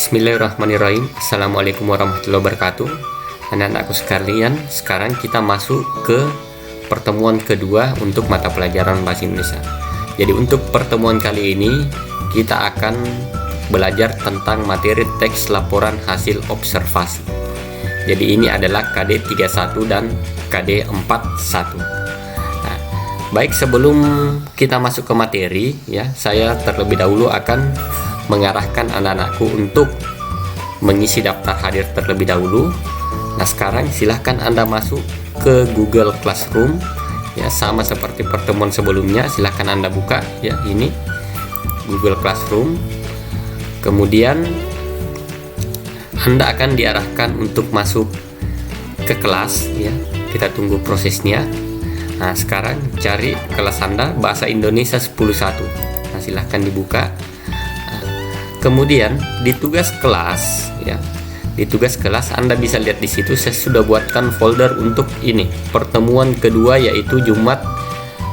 Bismillahirrahmanirrahim. Assalamualaikum warahmatullahi wabarakatuh. Anak-anakku sekalian, sekarang kita masuk ke pertemuan kedua untuk mata pelajaran Bahasa Indonesia. Jadi untuk pertemuan kali ini kita akan belajar tentang materi teks laporan hasil observasi. Jadi ini adalah KD 31 dan KD 41. Nah, baik, sebelum kita masuk ke materi ya, saya terlebih dahulu akan mengarahkan anak-anakku untuk mengisi daftar hadir terlebih dahulu. Nah, sekarang silahkan Anda masuk ke Google Classroom ya, sama seperti pertemuan sebelumnya. Silahkan Anda buka ya, ini Google Classroom. Kemudian Anda akan diarahkan untuk masuk ke kelas ya. Kita tunggu prosesnya. Nah, sekarang cari kelas Anda Bahasa Indonesia 10.1. Nah, silahkan dibuka. Kemudian di tugas kelas ya, di tugas kelas Anda bisa lihat di situ saya sudah buatkan folder untuk ini pertemuan kedua, yaitu Jumat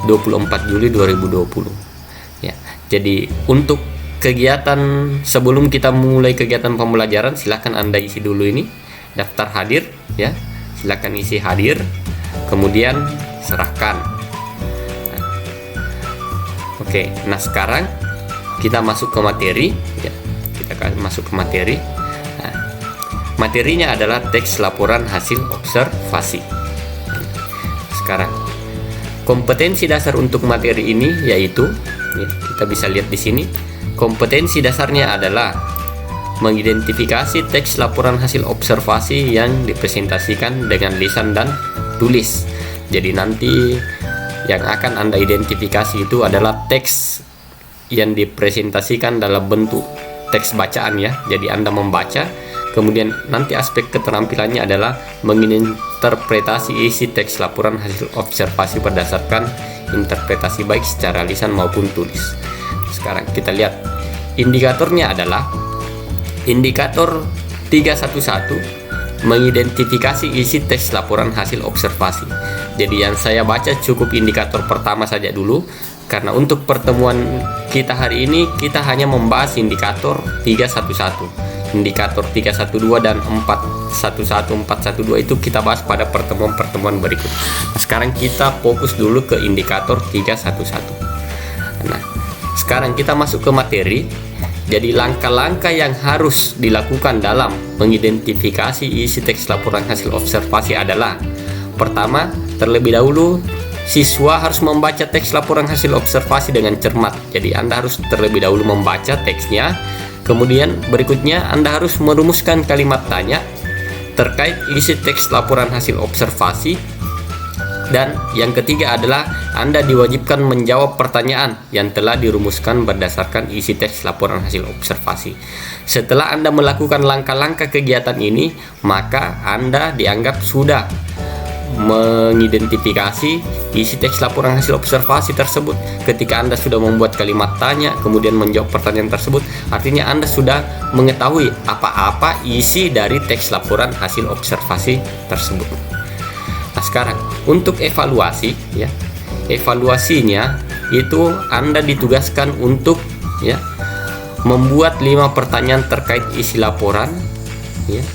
24 Juli 2020 ya. Jadi untuk kegiatan sebelum kita mulai kegiatan pembelajaran, silahkan Anda isi dulu ini daftar hadir ya, silahkan isi hadir, kemudian serahkan. Oke, nah sekarang kita masuk ke materi ya. Kita akan masuk ke materi. Nah, materinya adalah teks laporan hasil observasi. Sekarang kompetensi dasar untuk materi ini yaitu ya, kita bisa lihat di sini. Kompetensi dasarnya adalah mengidentifikasi teks laporan hasil observasi yang dipresentasikan dengan lisan dan tulis. Jadi nanti yang akan Anda identifikasi itu adalah teks yang dipresentasikan dalam bentuk teks bacaan ya. Jadi Anda membaca, kemudian nanti aspek keterampilannya adalah menginterpretasi isi teks laporan hasil observasi berdasarkan interpretasi baik secara lisan maupun tulis. Sekarang kita lihat indikatornya adalah indikator 311, mengidentifikasi isi teks laporan hasil observasi. Jadi yang saya baca cukup indikator pertama saja dulu, karena untuk pertemuan kita hari ini kita hanya membahas indikator 311. Indikator 312 dan 411, 412 itu kita bahas pada pertemuan-pertemuan berikut. Nah, sekarang kita fokus dulu ke indikator 311. Nah, sekarang kita masuk ke materi. Jadi langkah-langkah yang harus dilakukan dalam mengidentifikasi isi teks laporan hasil observasi adalah: pertama, terlebih dahulu siswa harus membaca teks laporan hasil observasi dengan cermat. Jadi Anda harus terlebih dahulu membaca teksnya. Kemudian berikutnya Anda harus merumuskan kalimat tanya terkait isi teks laporan hasil observasi. Dan yang ketiga adalah Anda diwajibkan menjawab pertanyaan yang telah dirumuskan berdasarkan isi teks laporan hasil observasi. Setelah Anda melakukan langkah-langkah kegiatan ini, maka Anda dianggap sudah mengidentifikasi isi teks laporan hasil observasi tersebut. Ketika Anda sudah membuat kalimat tanya kemudian menjawab pertanyaan tersebut, artinya Anda sudah mengetahui apa-apa isi dari teks laporan hasil observasi tersebut. Nah, sekarang untuk evaluasi ya, evaluasinya itu Anda ditugaskan untuk ya membuat 5 pertanyaan terkait isi laporan ya.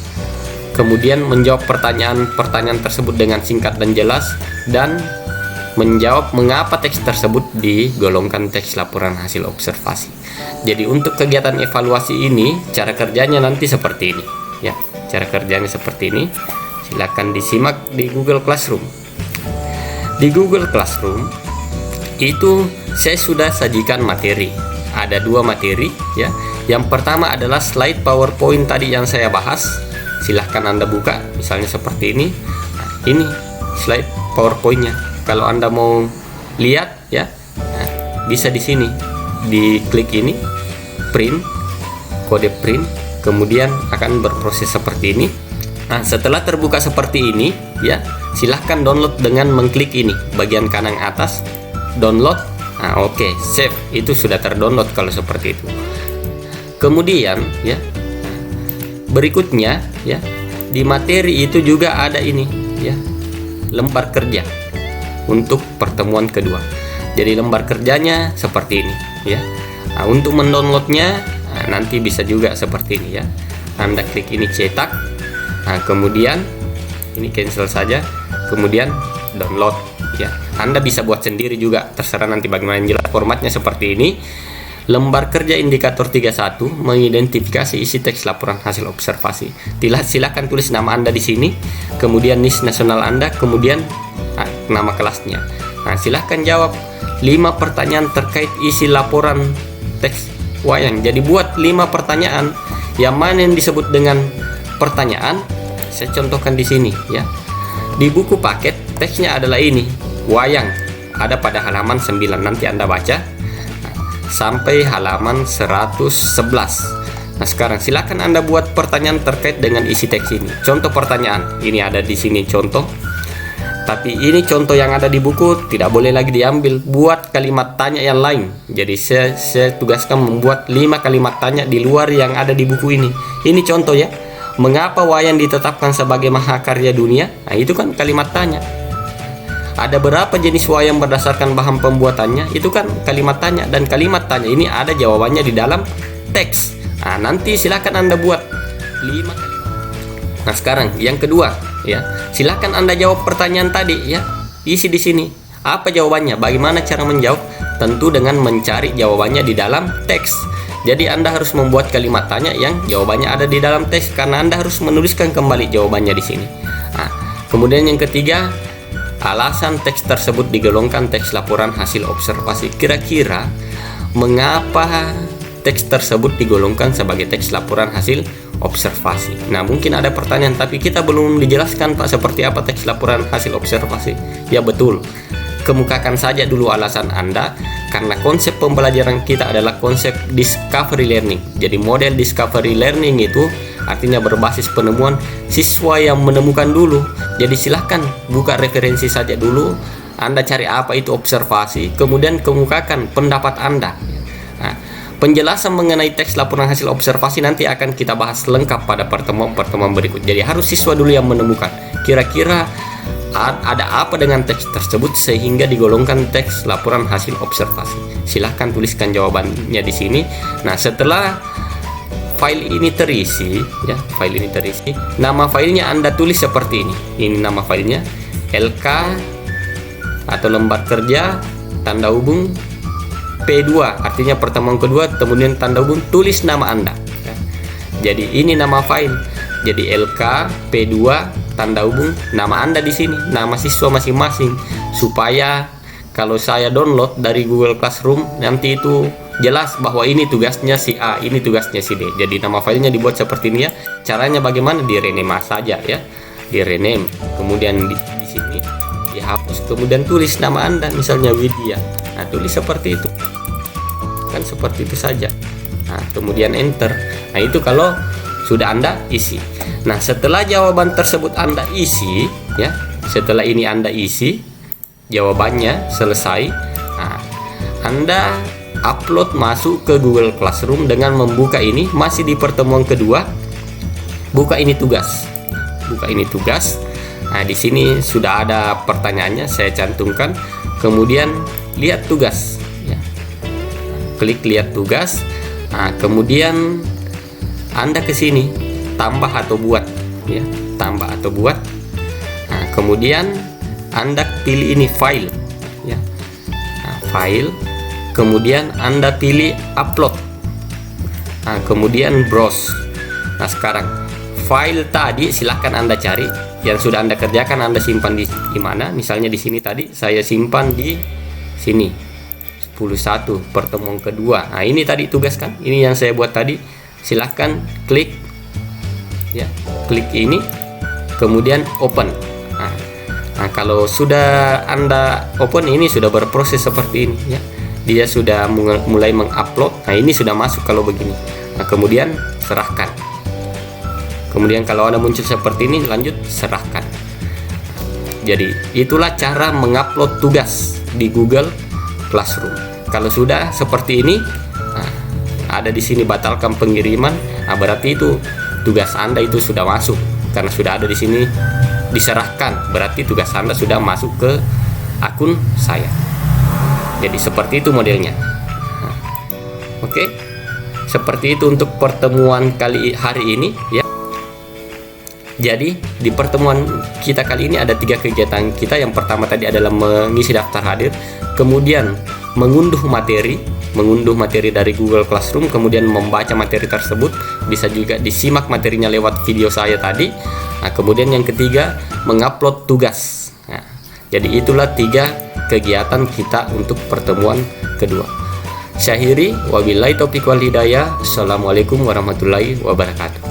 Kemudian menjawab pertanyaan-pertanyaan tersebut dengan singkat dan jelas, dan menjawab mengapa teks tersebut digolongkan teks laporan hasil observasi. Jadi untuk kegiatan evaluasi ini cara kerjanya nanti seperti ini ya. Cara kerjanya seperti ini. Silakan disimak di Google Classroom. Di Google Classroom itu saya sudah sajikan materi. Ada 2 materi ya. Yang pertama adalah slide PowerPoint tadi yang saya bahas. Silahkan Anda buka, misalnya seperti ini. Nah, ini slide PowerPoint-nya. Kalau Anda mau lihat ya, nah, bisa di sini, diklik ini, print, kode print, kemudian akan berproses seperti ini. Nah, setelah terbuka seperti ini ya, silahkan download dengan mengklik ini bagian kanan atas, download. Nah, oke, save. Itu sudah terdownload kalau seperti itu. Kemudian ya, berikutnya ya, di materi itu juga ada ini ya, lembar kerja untuk pertemuan kedua. Jadi lembar kerjanya seperti ini ya. Nah, untuk mendownloadnya nanti bisa juga seperti ini ya. Anda klik ini cetak. Nah, kemudian ini cancel saja, kemudian download ya. Anda bisa buat sendiri juga, terserah nanti bagaimana. Jelas formatnya seperti ini. Lembar kerja indikator 31 mengidentifikasi isi teks laporan hasil observasi. Silakan tulis nama Anda di sini, kemudian NIS nasional Anda, kemudian nama kelasnya. Nah, silahkan jawab 5 pertanyaan terkait isi laporan teks wayang. Jadi buat 5 pertanyaan, yang mana yang disebut dengan pertanyaan, saya contohkan di sini ya. Di buku paket teksnya adalah ini, wayang, ada pada halaman 9, nanti Anda baca sampai halaman 111. Nah, sekarang silakan Anda buat pertanyaan terkait dengan isi teks ini. Contoh pertanyaan, ini ada di sini contoh. Tapi ini contoh yang ada di buku, tidak boleh lagi diambil. Buat kalimat tanya yang lain. Jadi saya tugaskan membuat 5 kalimat tanya di luar yang ada di buku ini. Ini contoh ya. Mengapa wayang ditetapkan sebagai mahakarya dunia? Nah, itu kan kalimat tanya. Ada berapa jenis wayang berdasarkan bahan pembuatannya? Itu kan kalimat tanya, dan kalimat tanya ini ada jawabannya di dalam teks. Nah, nanti silakan Anda buat 5 kalimat. Nah, sekarang yang kedua ya. Silakan Anda jawab pertanyaan tadi ya. Isi di sini. Apa jawabannya? Bagaimana cara menjawab? Tentu dengan mencari jawabannya di dalam teks. Jadi Anda harus membuat kalimat tanya yang jawabannya ada di dalam teks, karena Anda harus menuliskan kembali jawabannya di sini. Nah, kemudian yang ketiga, alasan teks tersebut digolongkan teks laporan hasil observasi. Kira-kira mengapa teks tersebut digolongkan sebagai teks laporan hasil observasi? Nah, mungkin ada pertanyaan, tapi kita belum dijelaskan Pak seperti apa teks laporan hasil observasi. Ya betul, kemukakan saja dulu alasan Anda, karena konsep pembelajaran kita adalah konsep discovery learning. Jadi model discovery learning itu artinya berbasis penemuan, siswa yang menemukan dulu. Jadi silahkan buka referensi saja dulu, Anda cari apa itu observasi, kemudian kemukakan pendapat Anda. Nah, penjelasan mengenai teks laporan hasil observasi nanti akan kita bahas lengkap pada pertemuan berikut. Jadi harus siswa dulu yang menemukan, kira-kira ada apa dengan teks tersebut sehingga digolongkan teks laporan hasil observasi. Silahkan tuliskan jawabannya di sini. Nah, setelah file ini terisi ya, file ini terisi, nama filenya Anda tulis seperti ini. Ini nama filenya, LK atau lembar kerja tanda hubung P2, artinya pertemuan kedua, kemudian tanda hubung, tulis nama Anda ya. Jadi ini nama file. Jadi LK P2 tanda hubung nama Anda di sini, nama siswa masing-masing, supaya kalau saya download dari Google Classroom nanti itu jelas bahwa ini tugasnya si A, ini tugasnya si D. Jadi nama filenya dibuat seperti ini ya. Caranya bagaimana? Di rename saja ya. Di rename. Kemudian di sini dihapus. Kemudian tulis nama Anda, misalnya Widya. Nah, tulis seperti itu. Kan seperti itu saja. Nah, kemudian enter. Nah, itu kalau sudah Anda isi. Nah, setelah jawaban tersebut Anda isi ya. Setelah ini Anda isi jawabannya selesai. Nah, Anda upload masuk ke Google Classroom dengan membuka ini, masih di pertemuan kedua. Buka ini tugas. Buka ini tugas. Nah, di sini sudah ada pertanyaannya, saya cantumkan. Kemudian lihat tugas ya. Klik lihat tugas. Nah, kemudian Anda ke sini tambah atau buat ya, tambah atau buat. Nah, kemudian Anda pilih ini file ya. Nah, file. Kemudian Anda pilih upload. Nah, kemudian browse. Nah, sekarang file tadi silahkan Anda cari yang sudah Anda kerjakan, Anda simpan di mana. Misalnya di sini tadi saya simpan di sini 10.1 pertemuan kedua. Nah, ini tadi tugas kan, ini yang saya buat tadi. Silahkan klik ya, klik ini kemudian open. Nah, kalau sudah Anda open, ini sudah berproses seperti ini ya. Dia sudah mulai mengupload. Nah, ini sudah masuk kalau begini. Nah, kemudian serahkan. Kemudian kalau ada muncul seperti ini, lanjut serahkan. Jadi itulah cara mengupload tugas di Google Classroom. Kalau sudah seperti ini, nah, ada di sini batalkan pengiriman. Nah, berarti itu tugas Anda itu sudah masuk, karena sudah ada di sini diserahkan. Berarti tugas Anda sudah masuk ke akun saya. Jadi seperti itu modelnya. Oke. Seperti itu untuk pertemuan hari ini ya. Jadi di pertemuan kita kali ini ada 3 kegiatan kita. Yang pertama tadi adalah mengisi daftar hadir, kemudian mengunduh materi dari Google Classroom, kemudian membaca materi tersebut, bisa juga disimak materinya lewat video saya tadi. Nah, kemudian yang ketiga mengupload tugas. Nah, jadi itulah 3 kegiatan kita untuk pertemuan kedua. Syahiri, wabillahi taufiq wal hidayah. Assalamualaikum warahmatullahi wabarakatuh.